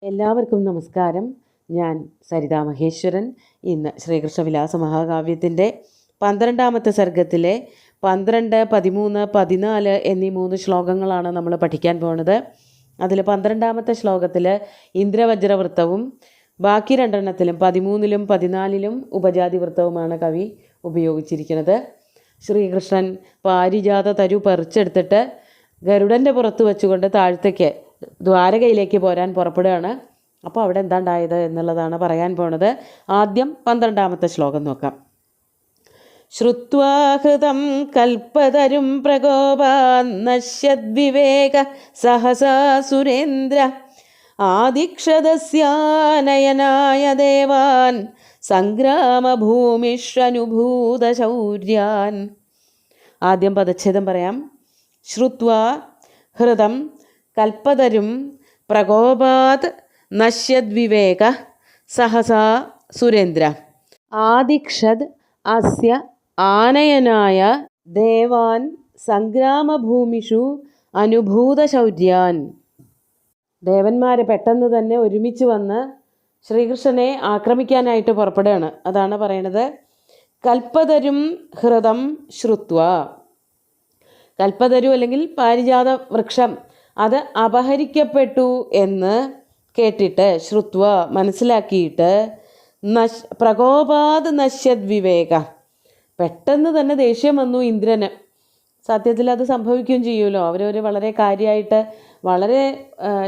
എല്ലാവർക്കും നമസ്കാരം. ഞാൻ സരിതാ മഹേശ്വരൻ. ഇന്ന് ശ്രീകൃഷ്ണവിലാസ മഹാകാവ്യത്തിൻ്റെ 12ാമത്തെ സർഗത്തിലെ 12, 13, 14 എന്നീ 3 ശ്ലോകങ്ങളാണ് നമ്മൾ പഠിക്കാൻ പോകുന്നത്. അതിൽ 12ാമത്തെ ശ്ലോകത്തിൽ ഇന്ദ്രവജ്രവൃത്തവും ബാക്കി 2 13ലും 14ലും ഉപജാതി വൃത്തവുമാണ് കവി ഉപയോഗിച്ചിരിക്കുന്നത്. ശ്രീകൃഷ്ണൻ പാരിജാത തരു പറിച്ചെടുത്തിട്ട് ഗരുഡൻ്റെ പുറത്ത് വെച്ചുകൊണ്ട് താഴത്തേക്ക് ദ്വാരകയിലേക്ക് പോരാൻ പുറപ്പെടുകയാണ്. അപ്പോൾ അവിടെ എന്താണ്ടായത് എന്നുള്ളതാണ് പറയാൻ പോണത്. ആദ്യം 12ാമത്തെ ശ്ലോകം നോക്കാം. ശ്രുത്വാഹൃതം കൽപ്പതരും പ്രകോപാന്നശ്യദ്വിവേക സഹസാ സുരേന്ദ്ര ആദിക്ഷതസ്യാനയനായ ദേവാൻ സംഗ്രാമഭൂമിഷനുഭൂതശൗര്യാൻ. ആദ്യം പദച്ഛേദം പറയാം. ശ്രുത്വാ ഹൃദം കൽപ്പതരും പ്രകോപാത് നശ്യദ്വിവേക സഹസാ സുരേന്ദ്ര ആദിക്ഷത് അസ്യ ആനയനായ ദേവാൻ സംഗ്രാമഭൂമിഷു അനുഭൂതശൗര്യാൻ. ദേവന്മാർ പെട്ടെന്ന് തന്നെ ഒരുമിച്ച് വന്ന് ശ്രീകൃഷ്ണനെ ആക്രമിക്കാനായിട്ട് പുറപ്പെടുകയാണ്. അതാണ് പറയണത്. കൽപ്പതരും ഹൃദം ശ്രുത്വ. കൽപ്പതരു അല്ലെങ്കിൽ പാരിജാത വൃക്ഷം അത് അപഹരിക്കപ്പെട്ടു എന്ന് കേട്ടിട്ട്, ശ്രുത്വ മനസ്സിലാക്കിയിട്ട്, പ്രകോപാത് നശ്യദ്വിവേക പെട്ടെന്ന് തന്നെ ദേഷ്യം വന്നു ഇന്ദ്രന്. സത്യത്തിൽ അത് സംഭവിക്കുകയും ചെയ്യുമല്ലോ. അവരവർ വളരെ കാര്യമായിട്ട് വളരെ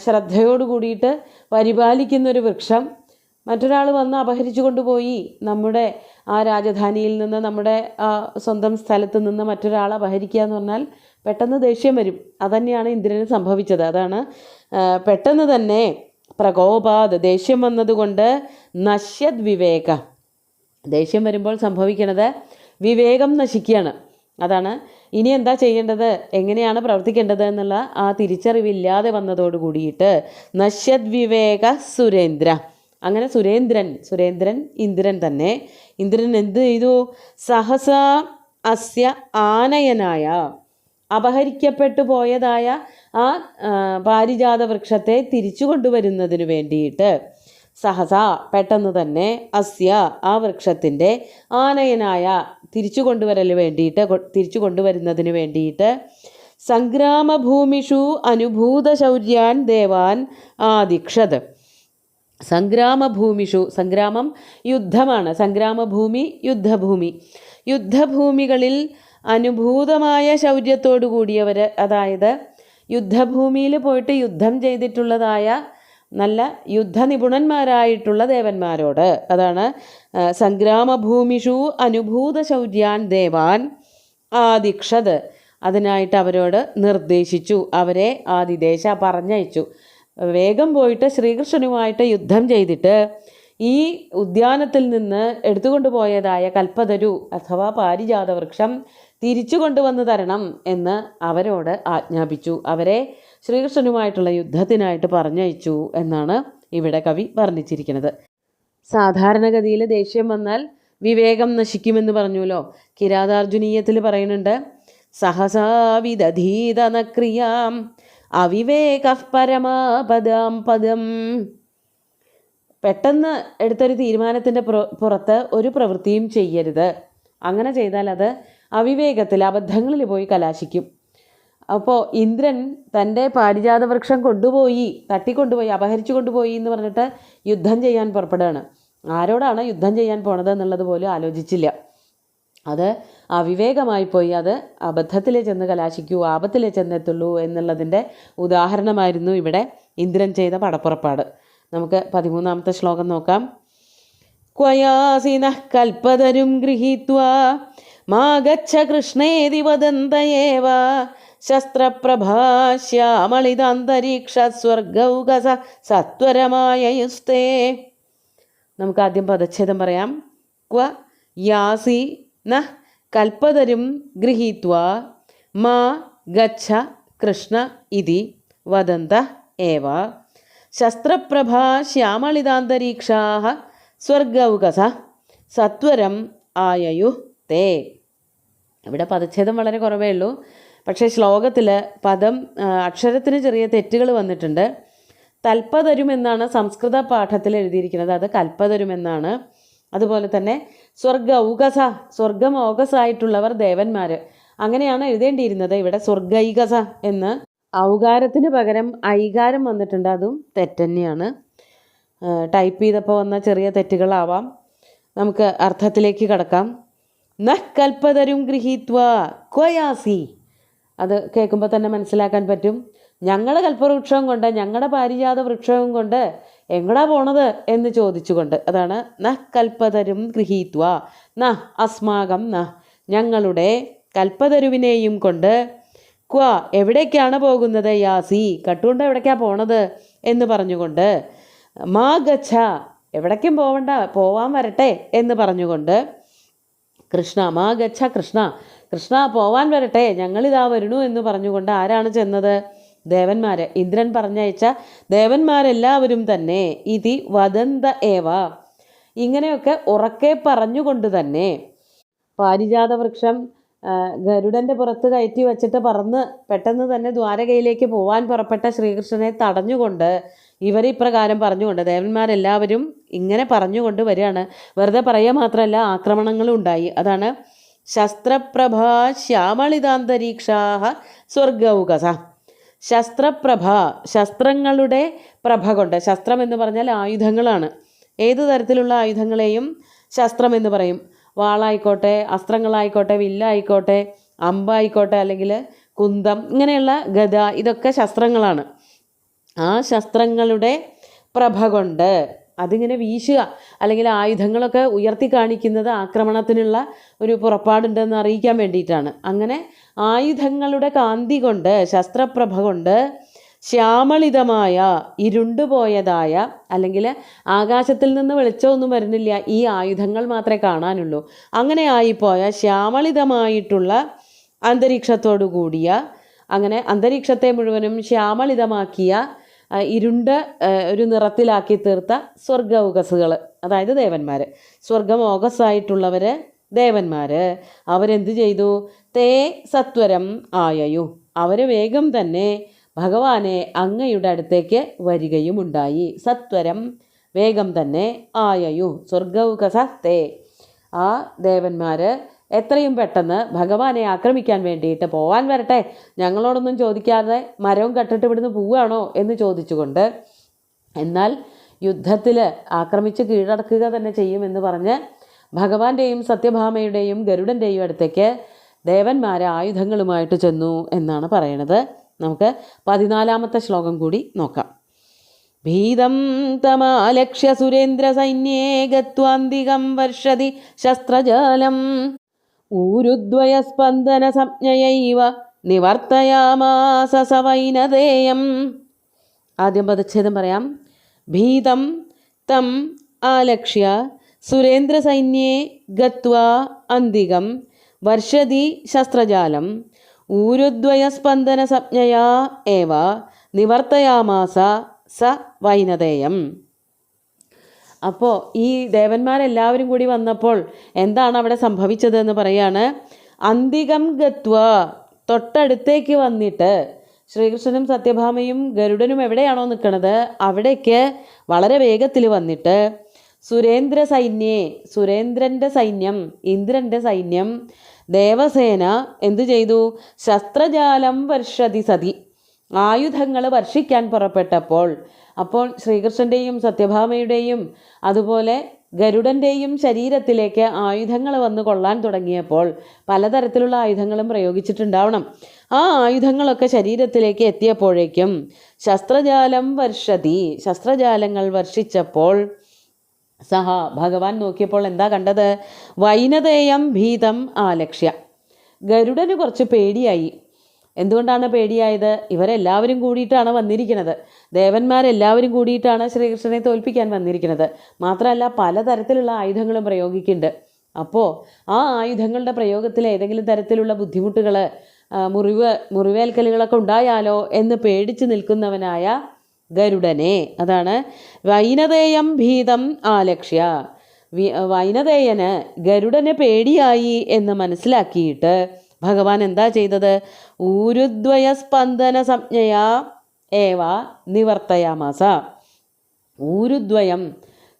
ശ്രദ്ധയോട് കൂടിയിട്ട് പരിപാലിക്കുന്നൊരു വൃക്ഷം മറ്റൊരാൾ വന്ന് അപഹരിച്ചു കൊണ്ടുപോയി നമ്മുടെ ആ രാജധാനിയിൽ നിന്ന്, നമ്മുടെ ആ സ്വന്തം സ്ഥലത്ത് നിന്ന് മറ്റൊരാൾ അപഹരിക്കുക എന്ന് പറഞ്ഞാൽ പെട്ടെന്ന് ദേഷ്യം വരും. അതന്നെയാണ് ഇന്ദ്രന് സംഭവിച്ചത്. അതാണ് പെട്ടെന്ന് തന്നെ പ്രകോപാത് ദേഷ്യം വന്നതുകൊണ്ട് നശ്യത് വിവേക. ദേഷ്യം വരുമ്പോൾ സംഭവിക്കണത് വിവേകം നശിക്കുകയാണ്. അതാണ് ഇനി എന്താ ചെയ്യേണ്ടത്, എങ്ങനെയാണ് പ്രവർത്തിക്കേണ്ടത് എന്നുള്ള ആ തിരിച്ചറിവില്ലാതെ വന്നതോട് കൂടിയിട്ട് നശ്യത് വിവേക സുരേന്ദ്ര. അങ്ങനെ സുരേന്ദ്രൻ ഇന്ദ്രൻ തന്നെ. ഇന്ദ്രൻ എന്ത് ചെയ്തു? സഹസാ അസ്യ ആനയനായ, അപഹരിക്കപ്പെട്ടു പോയതായ ആ പാരിജാത വൃക്ഷത്തെ തിരിച്ചു കൊണ്ടുവരുന്നതിന് വേണ്ടിയിട്ട്, സഹസാ പെട്ടെന്ന് തന്നെ, അസ്യ ആ വൃക്ഷത്തിൻ്റെ, ആനയനായ തിരിച്ചു കൊണ്ടുവരുന്നതിന് വേണ്ടിയിട്ട്, സംഗ്രാമഭൂമിഷു അനുഭൂതശൗര്യാൻ ദേവാൻ ആദിക്ഷത്. സംഗ്രാമഭൂമിഷു, സംഗ്രാമം യുദ്ധമാണ്. സംഗ്രാമഭൂമി യുദ്ധഭൂമി. യുദ്ധഭൂമികളിൽ അനുഭൂതമായ ശൗര്യത്തോടു കൂടിയവർ, അതായത് യുദ്ധഭൂമിയിൽ പോയിട്ട് യുദ്ധം ചെയ്തിട്ടുള്ളതായ നല്ല യുദ്ധനിപുണന്മാരായിട്ടുള്ള ദേവന്മാരോട്, അതാണ് സംഗ്രാമഭൂമിഷു അനുഭൂതശൗര്യാൻ ദേവാൻ ആദിക്ഷത്, അതിനായിട്ട് അവരോട് നിർദ്ദേശിച്ചു, അവരെ ആദിദേശ പറഞ്ഞയച്ചു. വേഗം പോയിട്ട് ശ്രീകൃഷ്ണനുമായിട്ട് യുദ്ധം ചെയ്തിട്ട് ഈ ഉദ്യാനത്തിൽ നിന്ന് എടുത്തുകൊണ്ടുപോയതായ കൽപ്പതരു അഥവാ പാരിജാത വൃക്ഷം തിരിച്ചു കൊണ്ടുവന്ന് തരണം എന്ന് അവരോട് ആജ്ഞാപിച്ചു. അവരെ ശ്രീകൃഷ്ണനുമായിട്ടുള്ള യുദ്ധത്തിനായിട്ട് പറഞ്ഞയച്ചു എന്നാണ് ഇവിടെ കവി വർണ്ണിച്ചിരിക്കുന്നത്. സാധാരണഗതിയിൽ ദേഷ്യം വന്നാൽ വിവേകം നശിക്കുമെന്ന് പറഞ്ഞുല്ലോ. കിരാതാർജുനീയത്തിൽ പറയുന്നുണ്ട്, സഹസാ വിദധീതനക്രിയാം അവിവേക പരമാപദം പദം. പെട്ടെന്ന് എടുത്തൊരു തീരുമാനത്തിൻ്റെ പുറത്ത് ഒരു പ്രവൃത്തിയും ചെയ്യരുത്. അങ്ങനെ ചെയ്താൽ അത് അവിവേകത്തിൽ, അബദ്ധങ്ങളിൽ പോയി കലാശിക്കും. അപ്പോൾ ഇന്ദ്രൻ തൻ്റെ പാരിജാത വൃക്ഷം തട്ടിക്കൊണ്ടുപോയി അപഹരിച്ചു കൊണ്ടുപോയി എന്ന് പറഞ്ഞിട്ട് യുദ്ധം ചെയ്യാൻ പുറപ്പെടുകയാണ്. ആരോടാണ് യുദ്ധം ചെയ്യാൻ പോണത് എന്നുള്ളത് പോലും ആലോചിച്ചില്ല. അത് അവിവേകമായി പോയി, അത് അബദ്ധത്തിലേ ചെന്ന് കലാശിക്കൂ, ആപത്തിലേ ചെന്നെത്തുള്ളൂ എന്നുള്ളതിൻ്റെ ഉദാഹരണമായിരുന്നു ഇവിടെ ഇന്ദ്രൻ ചെയ്ത പടപ്പുറപ്പാട്. നമുക്ക് 13ാമത്തെ ശ്ലോകം നോക്കാം. ക്വയാസിനഃ കൽപ്പതരും ഗൃഹീത്വാ മാ ഗച്ഛ കൃഷ്ണേതി വദന്തയേവ ശസ്ത്രപ്രഭാശ്യാമളിതാന്തരീക്ഷ സ്വർഗൗകസ സത്വരമായയുസ്തേ. നമുക്ക് ആദ്യം പദച്ഛേദം പറയാം. ക്വ യാസി നഃ കൽപ്പതരും ഗൃഹീത്വാ മാ ഗച്ഛ കൃഷ്ണ ഇതി വദന്ത ഏവ ശസ്ത്രപ്രഭാ ശ്യാമളിതാന്തരീക്ഷാഃ സ്വർഗൗകസ സത്വരം ആയയു തേ. ഇവിടെ പദച്ഛേദം വളരെ കുറവേ ഉള്ളൂ. പക്ഷേ ശ്ലോകത്തിൽ അക്ഷരത്തിന് ചെറിയ തെറ്റുകൾ വന്നിട്ടുണ്ട്. തൽപ്പതരുമെന്നാണ് സംസ്കൃത പാഠത്തിൽ എഴുതിയിരിക്കുന്നത്, അത് കൽപ്പതരുമെന്നാണ്. അതുപോലെ തന്നെ സ്വർഗമോകസായിട്ടുള്ളവർ ദേവന്മാർ, അങ്ങനെയാണ് എഴുതേണ്ടിയിരുന്നത്. ഇവിടെ സ്വർഗൈകസ എന്ന് ഔകാരത്തിന് പകരം ഐകാരം വന്നിട്ടുണ്ട്, അതും തെറ്റന്നെയാണ്. ടൈപ്പ് ചെയ്തപ്പോൾ വന്ന ചെറിയ തെറ്റുകളാവാം. നമുക്ക് അർത്ഥത്തിലേക്ക് കടക്കാം. നഹ് കൽപ്പതരും ഗൃഹീത്വ ക്വയാസി, അത് കേൾക്കുമ്പോൾ തന്നെ മനസ്സിലാക്കാൻ പറ്റും. ഞങ്ങളുടെ കൽപ്പവൃക്ഷവും കൊണ്ട്, ഞങ്ങളുടെ പാരിജാത വൃക്ഷവും കൊണ്ട് എങ്ങടാ പോണത് എന്ന് ചോദിച്ചുകൊണ്ട്. അതാണ് നഹ് കൽപ്പതരും ഗൃഹീത്വ, നഹ് അസ്മാകം നഹ്, ഞങ്ങളുടെ കൽപ്പതരുവിനെയും കൊണ്ട്, ക്വ എവിടേക്കാണ് പോകുന്നത്, യാസി കട്ടുകൊണ്ട് എവിടേക്കാണ് പോണത് എന്ന് പറഞ്ഞുകൊണ്ട്, മാ ഗച്ഛ എവിടേക്കും പോവണ്ട, പോവാൻ വരട്ടെ എന്ന് പറഞ്ഞുകൊണ്ട്, കൃഷ്ണ മാ ഗച്ഛ കൃഷ്ണ, കൃഷ്ണ പോവാൻ വരട്ടെ, ഞങ്ങളിതാ വരണു എന്ന് പറഞ്ഞുകൊണ്ട് ആരാണ് ചെന്നത്? ദേവന്മാർ. ഇന്ദ്രൻ പറഞ്ഞയച്ച ദേവന്മാരെല്ലാവരും തന്നെ ഇതി വദന്ത ഏവ, ഇങ്ങനെയൊക്കെ ഉറക്കെ പറഞ്ഞുകൊണ്ട് തന്നെ പാരിജാത വൃക്ഷം ഗരുഡൻ്റെ പുറത്ത് കയറ്റി വച്ചിട്ട് പറന്ന് പെട്ടെന്ന് തന്നെ ദ്വാരകയിലേക്ക് പോവാൻ പുറപ്പെട്ട ശ്രീകൃഷ്ണനെ തടഞ്ഞുകൊണ്ട് ഇവരിപ്രകാരം പറഞ്ഞുകൊണ്ട്, ദേവന്മാരെല്ലാവരും ഇങ്ങനെ പറഞ്ഞുകൊണ്ട് വരികയാണ്. വെറുതെ പറയുക മാത്രമല്ല, ആക്രമണങ്ങളും ഉണ്ടായി. അതാണ് ശസ്ത്രപ്രഭ ശ്യാമളിതാന്തരീക്ഷാഹ സ്വർഗൗകസ. ശസ്ത്രപ്രഭ, ശസ്ത്രങ്ങളുടെ പ്രഭ കൊണ്ട്, ശസ്ത്രം എന്ന് പറഞ്ഞാൽ ആയുധങ്ങളാണ്. ഏത് തരത്തിലുള്ള ആയുധങ്ങളെയും ശസ്ത്രം എന്ന് പറയും. വാളായിക്കോട്ടെ, അസ്ത്രങ്ങളായിക്കോട്ടെ, വില്ലായിക്കോട്ടെ, അമ്പായിക്കോട്ടെ, അല്ലെങ്കിൽ കുന്തം, ഇങ്ങനെയുള്ള ഗദ, ഇതൊക്കെ ശസ്ത്രങ്ങളാണ്. ആ ശസ്ത്രങ്ങളുടെ പ്രഭ കൊണ്ട് അതിങ്ങനെ വീശുക, അല്ലെങ്കിൽ ആയുധങ്ങളൊക്കെ ഉയർത്തി കാണിക്കുന്നത് ആക്രമണത്തിനുള്ള ഒരു പുറപ്പാടുണ്ടെന്ന് അറിയിക്കാൻ വേണ്ടിയിട്ടാണ്. അങ്ങനെ ആയുധങ്ങളുടെ കാന്തി കൊണ്ട്, ശസ്ത്രപ്രഭ കൊണ്ട് ശ്യാമളിതമായ, ഇരുണ്ടുപോയതായ, അല്ലെങ്കിൽ ആകാശത്തിൽ നിന്ന് വെളിച്ചമൊന്നും വരുന്നില്ല, ഈ ആയുധങ്ങൾ മാത്രമേ കാണാനുള്ളൂ, അങ്ങനെ ആയിപ്പോയ ശ്യാമളിതമായിട്ടുള്ള അന്തരീക്ഷത്തോടു കൂടിയ, അങ്ങനെ അന്തരീക്ഷത്തെ മുഴുവനും ശ്യാമളിതമാക്കിയ, ഇരുണ്ട ഒരു നിറത്തിലാക്കി തീർത്ത സ്വർഗൗകസുകൾ, അതായത് ദേവന്മാർ. സ്വർഗമോകസായിട്ടുള്ളവർ ദേവന്മാർ. അവരെന്ത് ചെയ്തു? തേ സത്വരം ആയയു, അവർ വേഗം തന്നെ ഭഗവാനെ അങ്ങയുടെ അടുത്തേക്ക് വരികയുമുണ്ടായി. സത്വരം വേഗം തന്നെ ആയയു സ്വർഗൗകസ തേ, ആ ദേവന്മാർ എത്രയും പെട്ടെന്ന് ഭഗവാനെ ആക്രമിക്കാൻ വേണ്ടിയിട്ട് പോവാൻ വരട്ടെ, ഞങ്ങളോടൊന്നും ചോദിക്കാതെ മരവും കട്ടിട്ട് ഇവിടുന്ന് പോവുകയാണോ എന്ന് ചോദിച്ചുകൊണ്ട്, എന്നാൽ യുദ്ധത്തിൽ ആക്രമിച്ച് കീഴടക്കുക തന്നെ ചെയ്യുമെന്ന് പറഞ്ഞ് ഭഗവാന്റെയും സത്യഭാമയുടെയും ഗരുഡൻ്റെയും അടുത്തേക്ക് ദേവന്മാർ ആയുധങ്ങളുമായിട്ട് ചെന്നു എന്നാണ് പറയണത്. നമുക്ക് 14-ാമത്തെ ശ്ലോകം കൂടി നോക്കാം. ഭീതം തമാലക്ഷ്യ സുരേന്ദ്ര സൈന്യേ ഗത്വാന്തികം വർഷതി ശസ്ത്രജാലം ഊരുദ്വയസ്പന്ദന സംജ്ഞയൈവ നിവർത്തയാമാസ സവൈനതേയം. ആദ്യം പദച്ഛേദം പറയാം. ഭീതം തം ആലക്ഷ്യ സുരേന്ദ്ര സൈന്യേ ഗത്വാ അന്തികം വർഷതി ശസ്ത്രജാലം ഊരുദ്വയസ്പന്ദന സംജ്ഞയാ ഏവ നിവർത്തയാമാസ സ വൈനതേയം. അപ്പോൾ ഈ ദേവന്മാരെല്ലാവരും കൂടി വന്നപ്പോൾ എന്താണ് അവിടെ സംഭവിച്ചതെന്ന് പറയാണ്. അന്തികം ഗത്വ, തൊട്ടടുത്തേക്ക് വന്നിട്ട് ശ്രീകൃഷ്ണനും സത്യഭാമയും ഗരുഡനും എവിടെയാണോ നിൽക്കുന്നത് അവിടേക്ക് വളരെ വേഗത്തിൽ വന്നിട്ട് സുരേന്ദ്ര സൈന്യേ, സുരേന്ദ്രൻ്റെ സൈന്യം, ഇന്ദ്രൻ്റെ സൈന്യം, ദേവസേന എന്തു ചെയ്തു? ശസ്ത്രജാലം വർഷതി സതി, ആയുധങ്ങൾ വർഷിക്കാൻ പുറപ്പെട്ടപ്പോൾ, അപ്പോൾ ശ്രീകൃഷ്ണൻ്റെയും സത്യഭാമയുടെയും അതുപോലെ ഗരുഡൻ്റെയും ശരീരത്തിലേക്ക് ആയുധങ്ങൾ വന്ന് കൊള്ളാൻ തുടങ്ങിയപ്പോൾ പലതരത്തിലുള്ള ആയുധങ്ങളും പ്രയോഗിച്ചിട്ടുണ്ടാവണം. ആ ആയുധങ്ങളൊക്കെ ശരീരത്തിലേക്ക് എത്തിയപ്പോഴേക്കും ശസ്ത്രജാലം വർഷതി, ശസ്ത്രജാലങ്ങൾ വർഷിച്ചപ്പോൾ സഹ ഭഗവാൻ നോക്കിയപ്പോൾ എന്താ കണ്ടത്? വൈനതേയം ഭീതം ആലക്ഷ്യ. ഗരുഡന് കുറച്ച് പേടിയായി. എന്തുകൊണ്ടാണ് പേടിയായത്? ഇവരെല്ലാവരും കൂടിയിട്ടാണ് വന്നിരിക്കുന്നത്, ദേവന്മാരെല്ലാവരും കൂടിയിട്ടാണ് ശ്രീകൃഷ്ണനെ തോൽപ്പിക്കാൻ വന്നിരിക്കുന്നത്. മാത്രമല്ല പലതരത്തിലുള്ള ആയുധങ്ങളും പ്രയോഗിക്കുന്നുണ്ട്. അപ്പോൾ ആ ആയുധങ്ങളുടെ പ്രയോഗത്തിൽ ഏതെങ്കിലും തരത്തിലുള്ള ബുദ്ധിമുട്ടുകൾ, മുറിവേൽക്കലുകളൊക്കെ ഉണ്ടായാലോ എന്ന് പേടിച്ച് നിൽക്കുന്നവനായ ഗരുഡനെ, അതാണ് വൈനതേയം ഭീതം ആലക്ഷ്യ. വൈനതേയന് ഗരുഡനെ പേടിയായി എന്ന് മനസ്സിലാക്കിയിട്ട് ഭഗവാൻ എന്താ ചെയ്തത്? ഊരുദ്വയ സ്പന്ദന സംജ്ഞയാ ഏവ നിവർത്തയാമാസ. ഊരുദ്വയം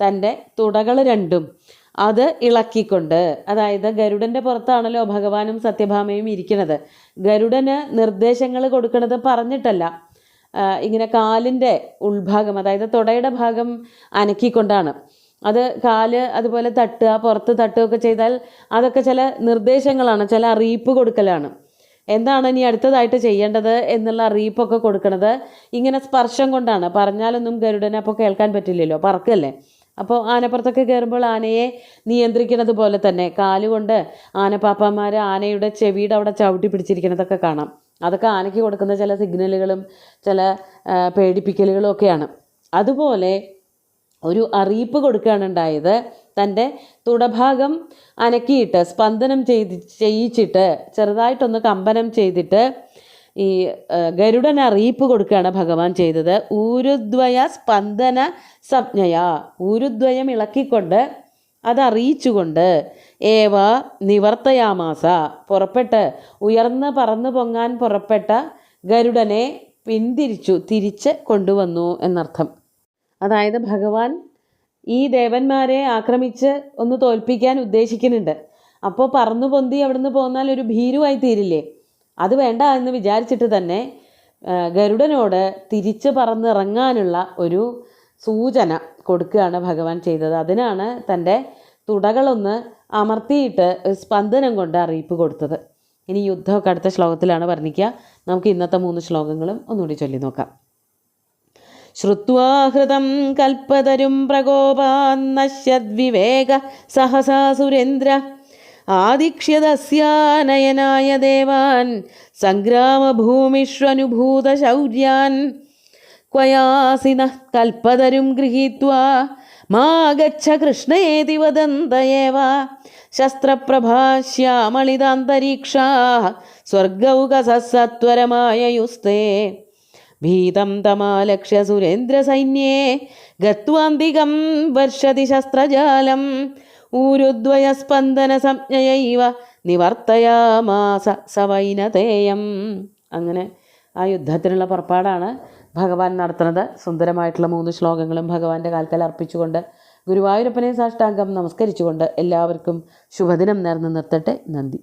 തൻ്റെ തുടകൾ രണ്ടും അത് ഇളക്കിക്കൊണ്ട്, അതായത് ഗരുഡൻ്റെ പുറത്താണല്ലോ ഭഗവാനും സത്യഭാമയും ഇരിക്കുന്നത്. ഗരുഡന് നിർദ്ദേശങ്ങൾ കൊടുക്കുന്നത് പറഞ്ഞിട്ടല്ല, ഇങ്ങനെ കാലിൻ്റെ ഉൾഭാഗം, അതായത് തുടയുടെ ഭാഗം അനക്കിക്കൊണ്ടാണ്. അത് കാല് അതുപോലെ തട്ടുക, പുറത്ത് തട്ടുകയൊക്കെ ചെയ്താൽ അതൊക്കെ ചില നിർദ്ദേശങ്ങളാണ്, ചില അറിയിപ്പ് കൊടുക്കലാണ്. എന്താണ് ഇനി അടുത്തതായിട്ട് ചെയ്യേണ്ടത് എന്നുള്ള അറിയിപ്പൊക്കെ കൊടുക്കുന്നത് ഇങ്ങനെ സ്പർശം കൊണ്ടാണ്. പറഞ്ഞാലൊന്നും ഗരുഡനെ അപ്പോൾ കേൾക്കാൻ പറ്റില്ലല്ലോ, പറക്കല്ലേ. അപ്പോൾ ആനപ്പുറത്തൊക്കെ കയറുമ്പോൾ ആനയെ നിയന്ത്രിക്കുന്നത് പോലെ തന്നെ കാലുകൊണ്ട് ആനപ്പാപ്പാന്മാർ ആനയുടെ ചെവിയുടെ അവിടെ ചവിട്ടി പിടിച്ചിരിക്കുന്നതൊക്കെ കാണാം. അതൊക്കെ ആനയ്ക്ക് കൊടുക്കുന്ന ചില സിഗ്നലുകളും ചില പേടിപ്പിക്കലുകളും ഒക്കെയാണ്. അതുപോലെ ഒരു അറിയിപ്പ് കൊടുക്കുകയാണ് ഉണ്ടായത്. തൻ്റെ തുടഭാഗം അനക്കിയിട്ട് സ്പന്ദനം ചെയ്യിച്ചിട്ട് ചെറുതായിട്ടൊന്ന് കമ്പനം ചെയ്തിട്ട് ഈ ഗരുഡൻ അറിയിപ്പ് കൊടുക്കുകയാണ് ഭഗവാൻ ചെയ്തത്. ഊരുദ്വയ സ്പന്ദന സംജ്ഞയ, ഊരുദ്വയം ഇളക്കിക്കൊണ്ട് അതറിയിച്ചുകൊണ്ട് ഏവ നിവർത്തയാമാസ, പുറപ്പെട്ട് ഉയർന്ന് പറന്നു പൊങ്ങാൻ പുറപ്പെട്ട ഗരുഡനെ തിരിച്ച് കൊണ്ടുവന്നു എന്നർത്ഥം. അതായത് ഭഗവാൻ ഈ ദേവന്മാരെ ആക്രമിച്ച് ഒന്ന് തോൽപ്പിക്കാൻ ഉദ്ദേശിക്കുന്നുണ്ട്. അപ്പോൾ പറന്നു പൊന്തി അവിടുന്ന് പോന്നാൽ ഒരു ഭീരുവായി തീരില്ലേ, അത് വേണ്ട എന്ന് വിചാരിച്ചിട്ട് തന്നെ ഗരുഡനോട് തിരിച്ച് പറന്നിറങ്ങാനുള്ള ഒരു സൂചന കൊടുക്കുകയാണ് ഭഗവാൻ ചെയ്തത്. അതിനാണ് തൻ്റെ തുടകളൊന്ന് അമർത്തിയിട്ട് സ്പന്ദനം കൊണ്ട് അറിയിപ്പ് കൊടുത്തത്. ഇനി യുദ്ധമൊക്കെ അടുത്ത ശ്ലോകത്തിലാണ് വർണ്ണിക്കുക. നമുക്ക് ഇന്നത്തെ 3 ശ്ലോകങ്ങളും ഒന്നുകൂടി ചൊല്ലി നോക്കാം. ശ്രുത്വാ ഹൃതം കൽപ്പതരും പ്രകോപാന്നശ്യദ്വിവേക സഹസാ സുരേന്ദ്ര ആദിക്ഷ്യതസ്യാനയനായ ദേവാൻ സംഗ്രാമഭൂമിഷ്വനുഭൂതശൗര്യാൻ ക്വയാസിനഃ കൽപ്പതരും ഗൃഹീത്വാ മാ ഗച്ഛ കൃഷ്ണേതി വദന്തയേവ ശസ്ത്രപ്രഭാശ്യാമളിതാന്തരീക്ഷാഃ സ്വർഗൗകസത്വരമായയുസ്തേ ഭീതം തമാലക്ഷ്യ സുരേന്ദ്രസൈന്യേ ഗത്വാന്തികം വർഷതി ശസ്ത്രജാലം ഊരുദ്വയസ്പന്ദന സംജ്ഞയൈവ നിവർത്തയാമാസ സവൈനതേയം. അങ്ങനെ ആ യുദ്ധത്തിനുള്ള പുറപ്പാടാണ് ഭഗവാൻ നടത്തുന്നത്. സുന്ദരമായിട്ടുള്ള 3 ശ്ലോകങ്ങളും ഭഗവാന്റെ കാൽക്കൽ അർപ്പിച്ചുകൊണ്ട് ഗുരുവായൂരപ്പനെ സാഷ്ടാംഗം നമസ്കരിച്ചുകൊണ്ട് എല്ലാവർക്കും ശുഭദിനം നേർന്നു നിർത്തട്ടെ. നന്ദി.